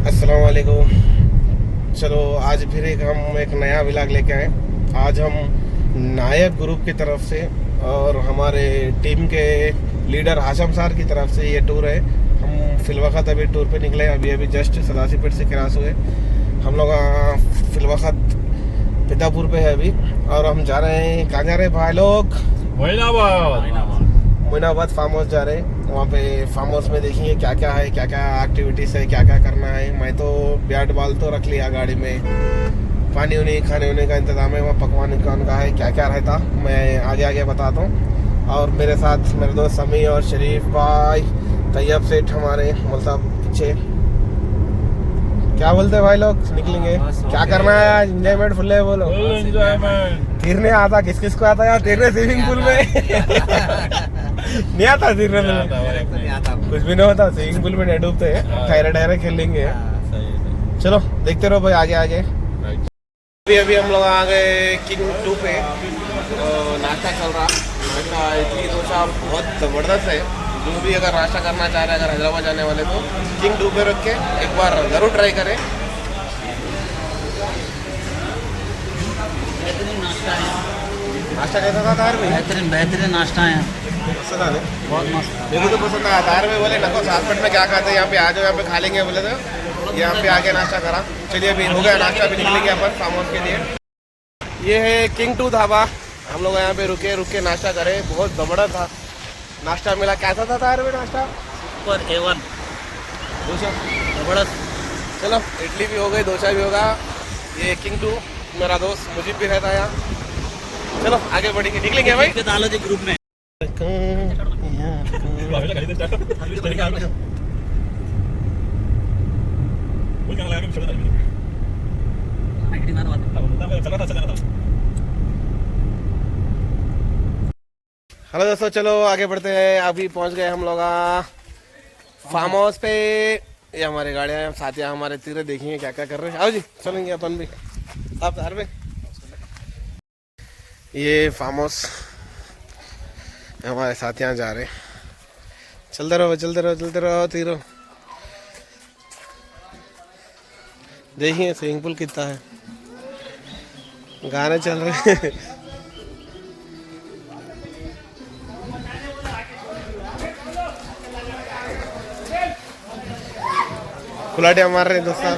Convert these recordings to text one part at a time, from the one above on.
अस्सलाम वालेकुम। चलो आज फिर हम एक नया व्लॉग लेके आए। आज हम नायक ग्रुप की तरफ से और हमारे टीम के लीडर हाशम सर की तरफ से ये टूर है। हम फिलवक्त अभी टूर पे निकले, अभी जस्ट सदासीपेट से क्रॉस हुए। हम लोग फिलवक्त पितापुर पे है अभी, और हम जा रहे हैं, कहाँ जा रहे हैं भाई लोग? मोइनाबाद फार्म हाउस जा रहे हैं। वहाँ पे फार्म हाउस में देखेंगे क्या क्या है, क्या क्या एक्टिविटीज़ है, क्या क्या करना है। मैं तो बैट बॉल तो रख लिया गाड़ी में, पानी उनी खाने उने का इंतज़ाम है, वहाँ पकवान उकवान का है, क्या क्या रहता मैं आगे आगे बताता हूँ। और मेरे साथ मेरे दोस्त समी और शरीफ भाई, तैयब सेठ हमारे मतलब पीछे। क्या बोलते हैं भाई लोग? निकलेंगे, क्या करना है आज? एंजॉयमेंट फुल है बोलो। तैरने आता किस किस को आता है यार तैरने स्विमिंग पूल में? नहीं आता तैरने में, कुछ भी नहीं होता स्विमिंग पूल में, नहीं डूबते हैं, ठहरे ठहरे खेलेंगे। चलो देखते रहो भाई आगे आगे। अभी अभी हम लोग आ गए किंग 2 पे। नाश्ता चल रहा, नाश्ता इडली डोसा बहुत ज़बरदस्त है। जो भी अगर नाश्ता करना चाह रहे हैं, अगर हैदराबाद जाने वाले तो किंग 2 पे रख के एक बार ज़रूर ट्राई करें। बेहतरीन नाश्ता है। नाश्ता कैसा था तार में? बेहतरीन नाश्ता है, पसंद आ गए? बहुत मस्त। मेरे को तो पसंद आया। तार में बोले नको सासपेट में क्या खाते हैं, यहाँ पे आ जाओ, यहाँ पे खा लेंगे बोले तो यहाँ पे आके नाश्ता करा। चलिए अभी हो गया नाश्ता, भी निकलेंगे अपन फार्म हाउस के लिए। ये है किंग 2 ढाबा। हम लोग यहाँ पे रुक के नाश्ता करें, बहुत जबरदस्त था नाश्ता मिला। कैसा था तार में नाश्ता? सुपर A1 डोसा जबरदस्त। चलो इडली भी हो गई, डोसा भी होगा। ये किंग 2 मेरा दोस्त मुझीब भी रहता है यहाँ। चलो आगे बढ़ेंगे, निकलेंगे भाई। डालो जी ग्रुप में। हेलो दोस्तों, चलो आगे बढ़ते हैं। अभी पहुंच गए हम लोग फार्म हाउस पे। ये हमारे गाड़ियाँ साथियाँ हमारे तीरे, देखेंगे क्या क्या कर रहे हैं। आओ जी चलेंगे अपन भी, आप हर में। ये फार्म हाउस हमारे साथियाँ जा रहे हैं। चलते रहो चलते रहो चलते रहो तीरो। देखिए स्विमिंग पूल कितना है, गाने चल रहे हैं। खुलाटिया मार रहे हैं दोस्तों।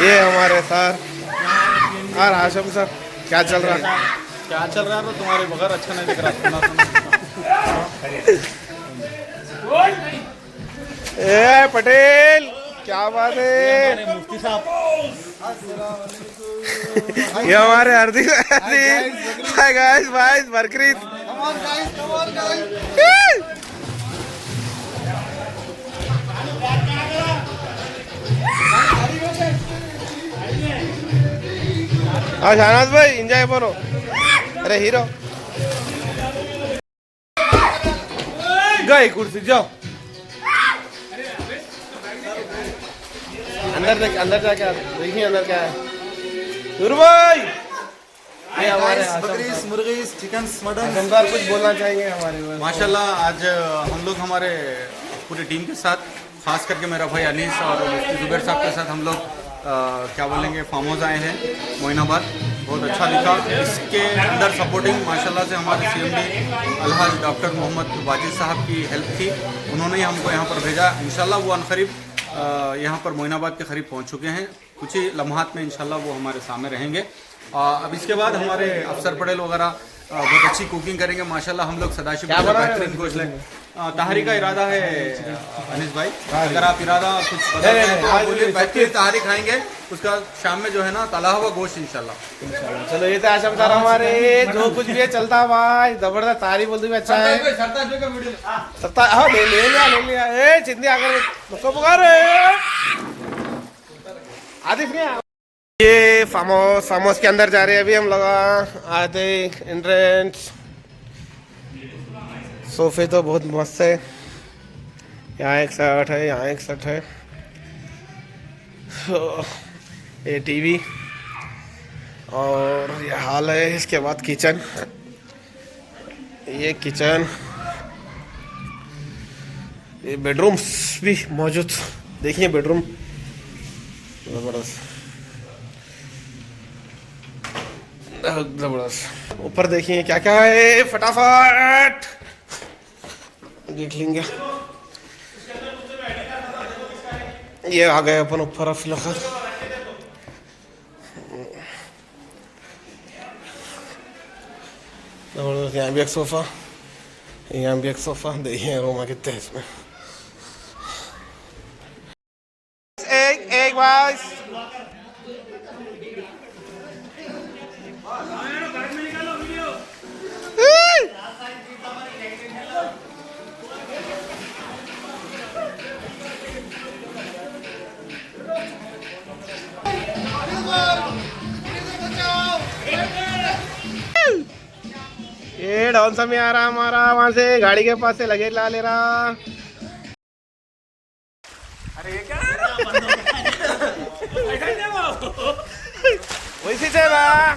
ये हमारे सर और हाशम सर, क्या चल रहा है? क्या चल रहा है? तो तुम्हारे बगैर अच्छा नहीं दिख रहा। ए पटेल, क्या बात है? मुफ्ती साहब, ये हमारे हार्दिक हाय गाइस भाई बरकरीत। हाँ शाहनाज भाई एंजॉय करो। अरे हीरो गए कुर्सी, जाओ अंदर देख, अंदर जाके देखिए अंदर क्या है। दूर भाई, ये हमारे बकरीज, मुर्गीज, चिकन, मटन। हमदार कुछ बोलना चाहेंगे हमारे में? माशाल्लाह आज हम लोग हमारे पूरी टीम के साथ, खास करके मेरा भाई अनीस और मुफ्ती जुबैर साहब के साथ हम लोग क्या बोलेंगे फार्म हाउस आए हैं मोइनाबाद। बहुत अच्छा दिखा। इसके अंदर सपोर्टिंग माशाल्लाह से हमारे CMD अलहाज डॉक्टर मोहम्मद वाजिद साहब की हेल्प थी। उन्होंने ही हमको यहाँ पर भेजा। इंशाल्लाह वो अनकरीब यहाँ पर मोइनाबाद के करीब पहुँच चुके हैं। कुछ ही लम्हात में इंशाल्लाह वो हमारे सामने रहेंगे। अब इसके बाद हमारे अफसर पटेल वगैरह बहुत अच्छी कुकिंग करेंगे माशाल्लाह। हम लोग सदाशिव बेहतरीन गोश्त लेंगे। तहारी का इरादा है अनीस भाई, अगर आप इरादा कुछ बेहतरीन तहारी खाएंगे, उसका शाम में जो है ना तला हुआ गोश्त इंशाल्लाह। चलो ये तो आशम सर हमारे, जो कुछ भी है चलता भाई, जबरदस्त तारीफ बोलते हुए अच्छा है। सत्ता हाँ ले लिया। ए चिंदी आकर उसको पुकार आदिफ नहीं। ये फार्म हाउस के अंदर जा रहे हैं अभी हम लोग। आते एंट्रेंस, सोफे तो बहुत मस्त है। यहाँ एक सेट है, यहाँ एक सेट है। ये टीवी और ये हॉल है। इसके बाद किचन, ये किचन, ये बेडरूम्स भी मौजूद, देखिए बेडरूम जबरदस्त जबरदस्त। ऊपर देखिए क्या क्या है, फटाफट देख लेंगे। ये आ गए अपन ऊपर फिलहाल। यहाँ भी एक सोफा, यहाँ भी एक सोफा, देखिए रूम कितने हैं इसमें। एक बस ये डाउन सा में आ रहा हमारा, वहां से गाड़ी के पास से लगेज ला ले रहा। अरे ये क्या वैसे चला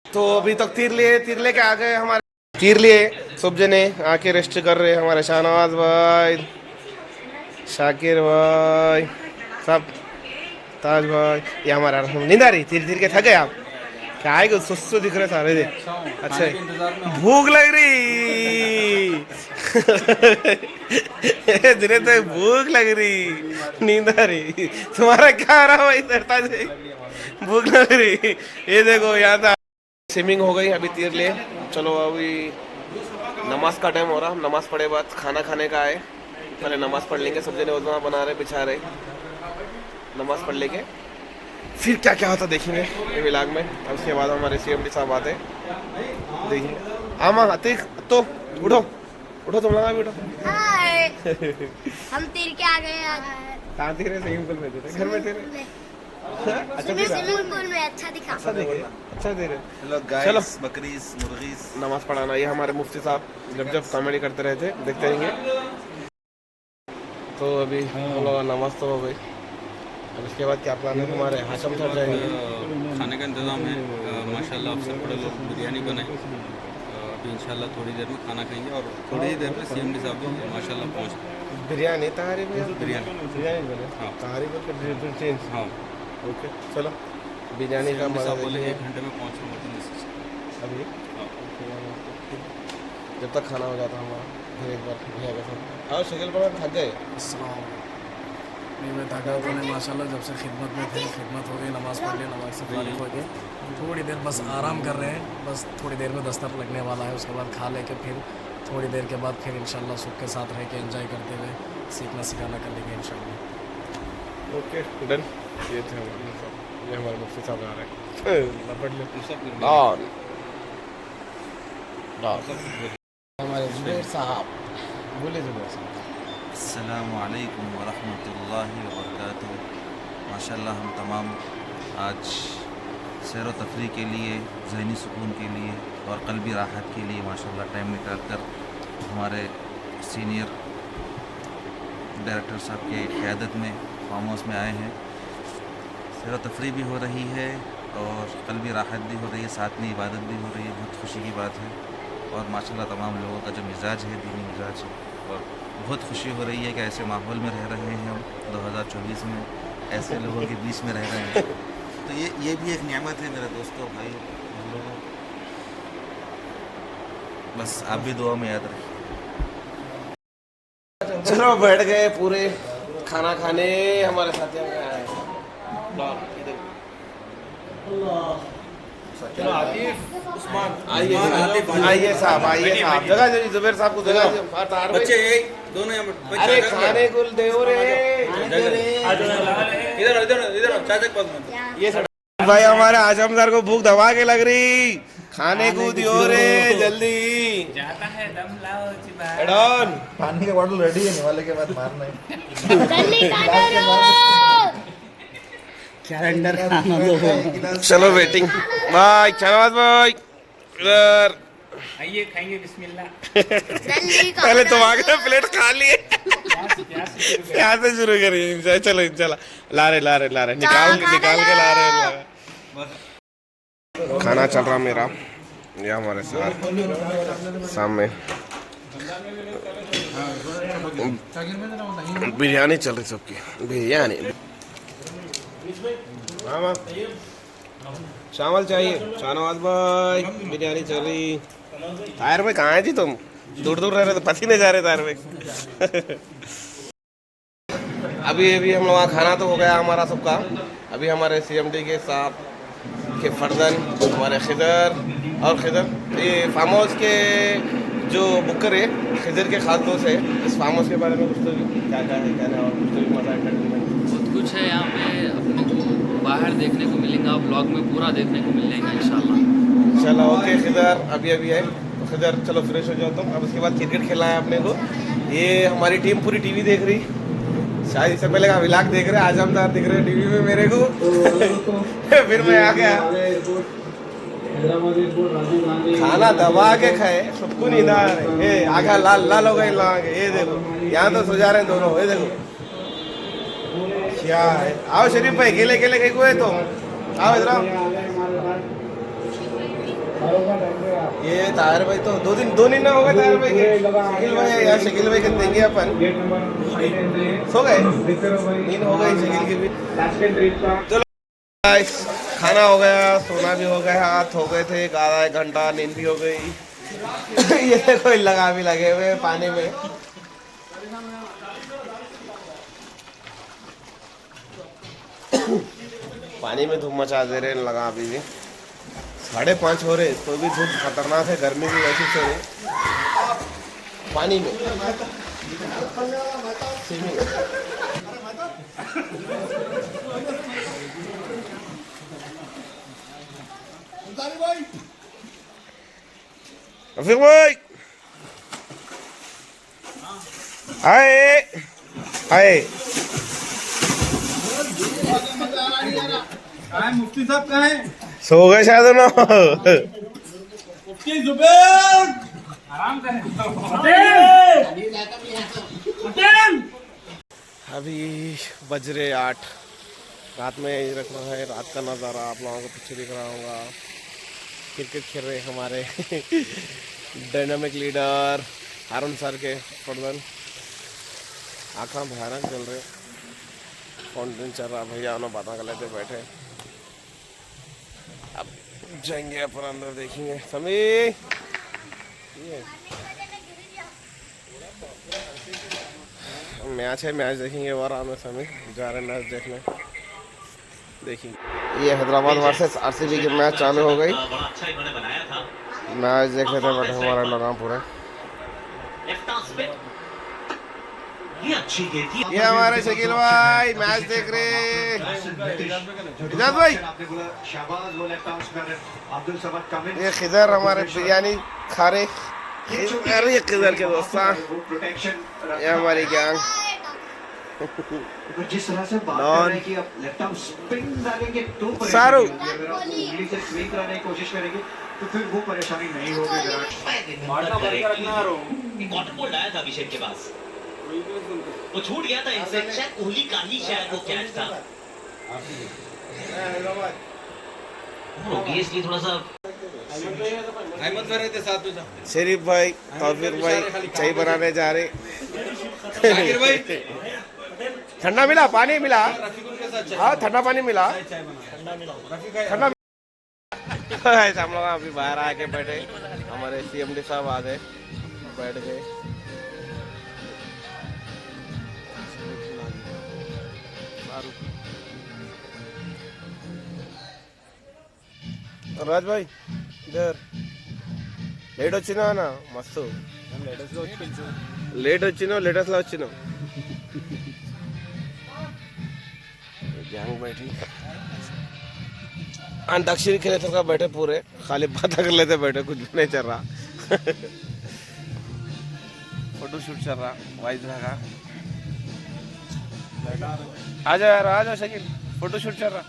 तो अभी तक तीर लेके आ गए हमारे, तीर लिए सब जने आके रेस्ट कर रहे हैं। हमारे शाहनवाज भाई, शाकिर भाई, सब ताज भाई, ये हमारा नींद आ रही, तीर के थक गए आप? क्या है सुस्त दिख रहे सारे दे। अच्छा भूख लग रही दिने तो भूख लग रही, नींद आ रही। तुम्हारा क्या आ रहा भाई तरता से? भूख लग रही। ये देखो यहाँ था स्विमिंग हो गई, अभी तीर ले। चलो अभी नमाज का टाइम हो रहा, नमाज पढ़े बाद खाना खाने का है। पहले नमाज पढ़ लेंगे, सब जने वजमा बना रहे बिछा रहे, नमाज पढ़ लेंगे फिर क्या क्या होता देखेंगे ये व्लॉग में। और उसके बाद हमारे CMD साहब आते देखिए। आमा आते तो उठो उठो, तुम लोग भी उठो। हाय हम तीर के आ गए आज। कहाँ थे? स्विमिंग पूल में थे, घर में थे। अच्छा स्विमिंग पूल में अच्छा दिखा, अच्छा दे रहे, अच्छा दे रहे। हेलो गाइस, चलो बकरीज मुर्गीज नमाज पढ़ाना। ये हमारे मुफ्ती साहब जब कॉमेडी करते रहते, देखते रहेंगे। तो अभी हम लोग नमाज तो हो गई, अब इसके बाद क्या प्लान है हमारे? हाशम सर जाएंगे, खाने का इंतज़ाम है माशाल्लाह। अफसर बड़े लोग बिरयानी बनाए, अभी इंशाल्लाह थोड़ी देर में खाना खाएंगे और थोड़ी ही देर में CMD साहब भी माशाल्लाह पहुँच। बिरयानी तहारी में बिरयानी बने, हाँ। तहारी बोल चेंज। हाँ ओके चलो बिरयानी का मजा साहब बोले देखिए 1 घंटे में पहुँच अभी। जब तक खाना हो जाता हमारा फिर एक बार भैया के साथ। और शकील पर थक गए? नहीं मैं थका तो नहीं माशाल्लाह, जब से खिदमत में थे, खिदमत हो गई, नमाज़ पढ़ ली, नमाज से फारिग हो गए, थोड़ी देर बस आराम कर रहे हैं। बस थोड़ी देर में दस्तर लगने वाला है, उसके बाद खा लेके फिर थोड़ी देर के बाद फिर इंशाल्लाह सुख के साथ रह के एंजॉय करते हुए सीखना सिखाना कर लेंगे इंशाल्लाह। Okay done. ये थे ये हमारे मुफ्ती साहब आ रहे हैं, पढ़ ले ऑन हमारे जुबैर साहब बोले। जुबैर साहब अस्सलामु अलैकुम व रहमतुल्लाहि व बरकातुहू। माशाल्लाह हम तमाम आज सैर व तफरीह के लिए, ज़हनी सुकून के लिए और क़ल्बी राहत के लिए माशाल्लाह टाइम निकाल कर हमारे सीनियर डायरेक्टर साहब के क़यादत में फार्म हाउस में आए हैं। सैर व तफरीह भी हो रही है और क़ल्बी राहत भी हो रही है, साथ में इबादत भी हो रही है। बहुत खुशी की बात है और माशाल्लाह तमाम लोगों का जो मिजाज है दीनी मिजाज है, और बहुत खुशी हो रही है कि ऐसे माहौल में रह रहे हैं हम 2024 में, ऐसे लोगों के बीच में रह रहे हैं। तो ये भी एक नेमत है मेरे दोस्तों, भाई हम लोगों। बस आप भी दुआ में याद रखिए। चलो बैठ गए पूरे खाना खाने। हमारे साथ आइए आइए साहब, आइए साहब, जगह दीजिए जुबैर साहब को, जगह दीजिए। बच्चे दोनों यहाँ अरे खाने को दे रे इधर इधर इधर चाचा के पास में। ये भाई हमारे आजम सर को भूख दबा के लग रही, खाने को दियो रे जल्दी। जाता है दम लाओ चिबार। डॉन पानी का बॉटल रेडी है, निवाले के बाद मारना है। जल्दी खाना रो। कैलेंडर खाना दो। चलो वेटिंग बाय शहनाज भाई इधर आइए खाएंगे बिस्मिल्लाह। जल्दी पहले तुम आ गए प्लेट खा लिए। यहाँ से शुरू करिए। चलो इंशाल्लाह ला रहे निकाल के ला रहे खाना चल रहा मेरा, ये हमारे साथ सामने बिरयानी चल रही सबकी, बिरयानी। चावल चाहिए, शाहनवाज भाई बिरयानी चल रही। ताहिर भाई कहाँ है जी तुम? दूर दूर रह रहे तो पसीने जा रहे ताहिर भाई। अभी हम लोग खाना तो हो गया हमारा सबका। अभी हमारे CMD के साथ के फर्जन, हमारे खिदर ये फार्म हाउस के जो बुकर है, खिदर के खास दोस्त है। इस फार्म हाउस के बारे में कुछ तो क्या है और कुछ तो मजा बहुत कुछ है यहाँ पे अपने को बाहर देखने को मिलेगा, ब्लॉग में पूरा देखने को मिल जाएगा इंशाल्लाह। ओके खिदर अभी है तो खिदर चलो फ्रेश हो जाओ तुम। अब उसके बाद क्रिकेट खेलना है अपने को। ये हमारी टीम पूरी टीवी देख रही, शायद इससे पहले का विलाक देख रहे, आजमदार दिख रहे टीवी में मेरे को। फिर मैं आ गया, खाना दबा के खाए, सबको नींद आ रही है। आगा लाल हो गई, ये देखो यहाँ तो सो जा रहे हैं दोनों। ये देखो क्या है। आओ शरीफ भाई, अकेले कहीं को है तुम, आओ इधर आओ। ये ताहिर भाई तो दो दिन ना हो गए ताहिर भाई के। शकील भाई यार, शकील भाई कितने देंगे अपन? सो गए, नींद हो गई शकील की भी। चलो गाइस, खाना हो गया, सोना भी हो गया, हाथ हो गए थे, आधा 1 घंटा नींद भी हो गई। ये कोई लगे हुए पानी में। पानी में धूप मचा दे रहे लगा। अभी भी 5:30 हो रहे तो भी धूप खतरनाक है, गर्मी भी वैसी से रही पानी में। रफीक भाई आए मुफ्ती साहब कहाँ हैं? सो गए शायद ना। मुफ्ती जुबैर आराम करें। अभी बज रहे 8 रात में यही रखना है। रात का नज़ारा आप लोगों को पीछे दिख रहा होगा। क्रिकेट खेल रहे हमारे डायनामिक लीडर हारून सर के फर्जन। आँखा भयानक चल रहे, फाउंटेन चल रहा, भैया उन्होंने बातें कर लेते बैठे। अब जाएंगे अपन अंदर, देखेंगे। समी मैच है, मैच देखेंगे। और आराम समय जा रहे मैच देखने, देखेंगे। ये हैदराबाद वर्सेस RCB की मैच चालू हो गई। मैच देख लेते हैं बैठे हमारा लगा पूरे। ये हमारे शकील भाई मैच देख रहे। इजाज भाई, ये खिदर हमारे बिरयानी खा रहे। अरे खिदर के दोस्ता, ये हमारी गैंग। जिस तरह से बात कर रहे हैं कि अब लेफ्ट आर्म स्पिन डालेंगे तो सारू उंगली से स्विंग कराने की कोशिश करेंगे तो फिर वो परेशानी नहीं होगी। कॉटन बोल्ड आया था अभिषेक के पास, वो छूट गया था इनसे, शायद कोहली का ही शायद वो कैच था। इसलिए थोड़ा सा शरीफ भाई, तौफीक भाई चाय बनाने जा रहे। ठंडा मिला, पानी मिला। हाँ ठंडा पानी मिला, ठंडा। हम लोग अभी बाहर आके बैठे, हमारे CMD साहब आ गए, बैठ गए। राज भाई इधर लेट వచ్చినా ना मस्तु लेट వచ్చినా लेटेस्ट ला వచ్చినా गैंग बैठी अंताक्षरी खेले तो का बैठे पूरे, खाली बात कर लेते बैठे, कुछ भी नहीं चल रहा। फोटो शूट चल रहा वाइज का। आ जाओ यार, आ जाओ शकील, फोटो शूट चल रहा।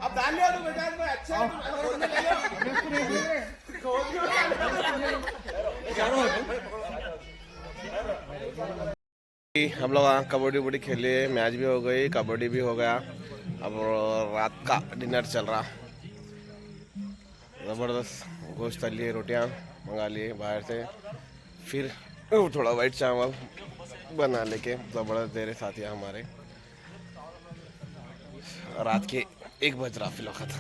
अब डाल लिया तू बेटा इसमें अच्छा हम लोग कबड्डी वबड्डी खेले, मैच भी हो गई, कबड्डी भी हो गया। अब रात का डिनर चल रहा, ज़बरदस्त गोश्त तल लिए, रोटियाँ मंगा लिए बाहर से, फिर थोड़ा वाइट चावल बना लेके ज़बरदस्त दे रहे साथी हमारे। रात के 1 बज रहा फिल वक्त।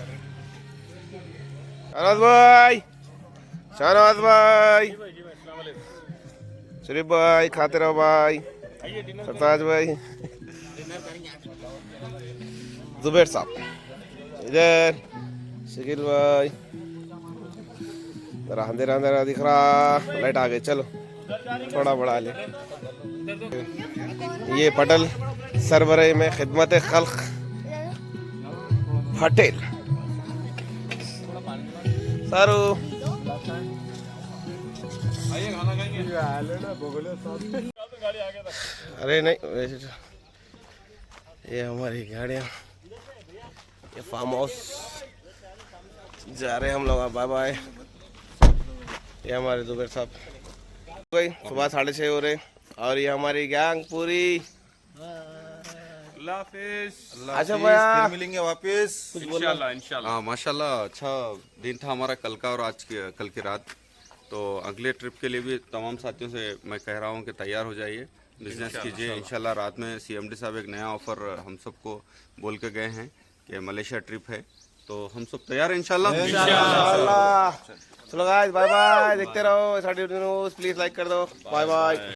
शाहनवाज भाई, शाहनवाज भाई, शरीफ भाई, खाते रहो भाई, सरताज भाई, जुबैर साहब इधर, शकील भाई, जरा अंधेरा अंधेरा दिख रहा, लाइट आ गई, चलो थोड़ा बढ़ा ले। ये पटल सरबराही में खिदमत खल्क होटल सारू अरे नहीं वैसे तो ये हमारी गाड़ियाँ, ये फार्म हाउस जा रहे हैं हम लोग। Bye bye. ये हमारे जुबैर साहब गई, सुबह 6:30 हो रहे, और ये हमारी गैंग पूरी। अच्छा भैया फिर मिलेंगे वापस इंशाल्लाह इंशाल्लाह। माशाल्लाह अच्छा दिन था हमारा कल का और आज कल की रात। तो अगले ट्रिप के लिए भी तमाम साथियों से मैं कह रहा हूँ कि तैयार हो जाइए, बिजनेस कीजिए। इंशाल्लाह रात में CMD साहब एक नया ऑफर हम सबको बोल के गए हैं कि मलेशिया ट्रिप है, तो हम सब तैयार हैं इंशाल्लाह। चलो गाइस बाय बाय, देखते रहो SRT न्यूज़, प्लीज लाइक कर दो, बाय बाय।